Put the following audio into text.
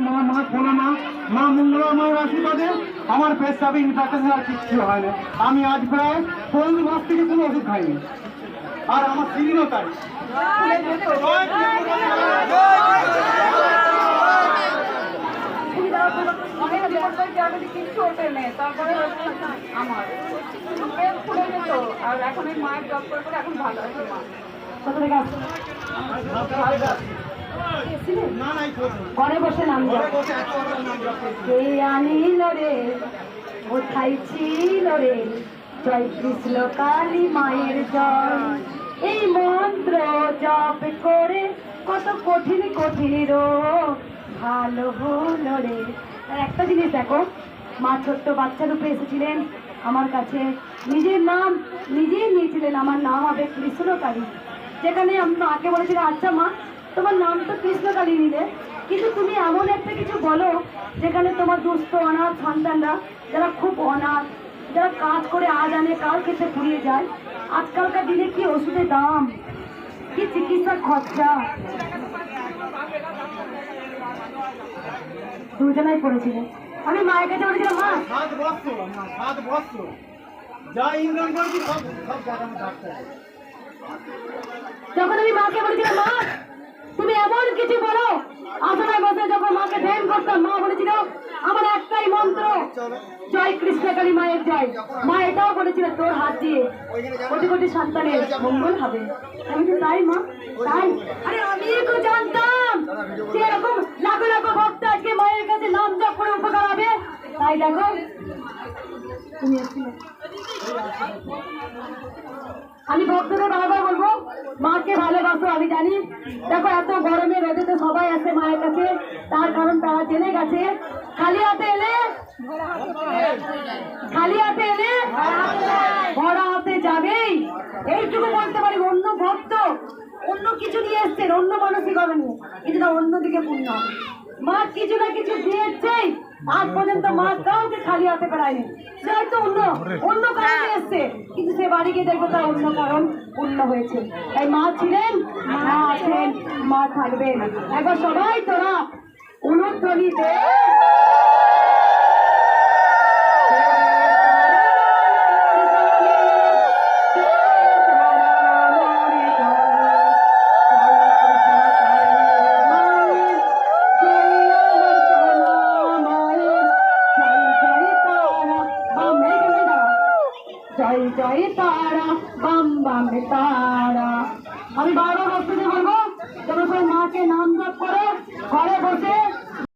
মা মা শোনো মা, মা মঙ্গলা মায়ের আশীর্বাদে আমার পেশাবে ইনফেকশন আর কিচ্ছু হয় না। আমি আজ প্রায় 15 মাস থেকে কোনো ওষুধ খাইনি, আর আমার সিরিনও তাই। কিচ্ছু ওঠে নেই, তারপরে আমার খুলে যেত, আর এখন এই মায়ের জব করে করে এখন ভালো আছে মা। কত টাকা ঘরে বসে নাম কে আনিল রে, কোথায় ছিল রে, জয় কৃষ্ণ কালী মায়ের জয়। এই মন্ত্র জপ করে কত কঠিন কঠিন রোগ ভালো হলো রে। আর একটা জিনিস দেখো, মা ছোট্ট বাচ্চা রূপে এসেছিলেন আমার কাছে, নিজের নাম নিজেই নিয়েছিলেন, আমার নাম হবে কৃষ্ণকালী। যেখানে আমি মাকে বলেছিলাম, আচ্ছা মা তোমার নাম তো কৃষ্ণকালী নিলে, কিন্তু তুমি এমন একটা কিছু বলো যেখানে তোমার দুস্থ অনাথ সন্তানরা, যারা খুব অনাথ, যারা কাজ করে আজ আনে কাল খেতে ফুরিয়ে যায়, আজকালকার দিনে কি ওষুধের দাম, কি চিকিৎসার খরচা, দুজনাই পড়েছিলেন। আমি মায়ের কাছে বলেছিলাম, মা 7 বছর যা ইনকাম করছি সব টাকা আমি থাকতে হবে। যখন আমি মাকে বলেছিলাম, মা তুমি এমন কিছু বলো, আসলে বসে যখন মাকে ধ্যান করতাম, মা বলেছিল আমার একটাই মন্ত্র, জয় কৃষ্ণকালী মায়ের জয়। মা এটাও বলেছিল তোর হাত দিয়ে কোটি কোটি সন্তানের মঙ্গল হবে। আমি তো তাই মা, তাই। আরে আমি তো জানতাম যে এরকম লাখো লাখো ভক্ত আজকে মায়ের কাছে নাম জপ করে উপকার হবে, তাই দেখো তুমি এসেছিলে। আমি ভক্তদের বারবার বলবো, মাকে ভালোবাসো। আমি জানি, দেখো এত গরমে রোদেতে সবাই আসে মায়ের কাছে, তার কারণ তারা জেনে গেছে খালি হাতে এলে ভরা হাতে যাবেই। এইটুকু বলতে পারি। অন্য ভক্ত অন্য কিছু নিয়ে এসছেন, অন্য মানসিকতা নিয়ে, কিন্তু না অন্যদিকে পূর্ণ হবে। মা কিছু না কিছু দিয়েছেই, আজ পর্যন্ত মা কাউকে খালি হাতে বেড়ায়নি। সে হয়তো অন্য কারণে এসছে, কিন্তু সে বাড়ি গিয়ে দেখবো তার অন্য কারণ পূর্ণ হয়েছে। তাই মা ছিলেন, মা আছেন, মা থাকবেন। একবার সবাই তোরা উলুধ্বনি দে। জয় জয় তারা বাম বাম তারা। আমি বারবার বক্তব্য বলবো, তোমরা সবাই মাকে নাম জপ করো, ঘরে বসে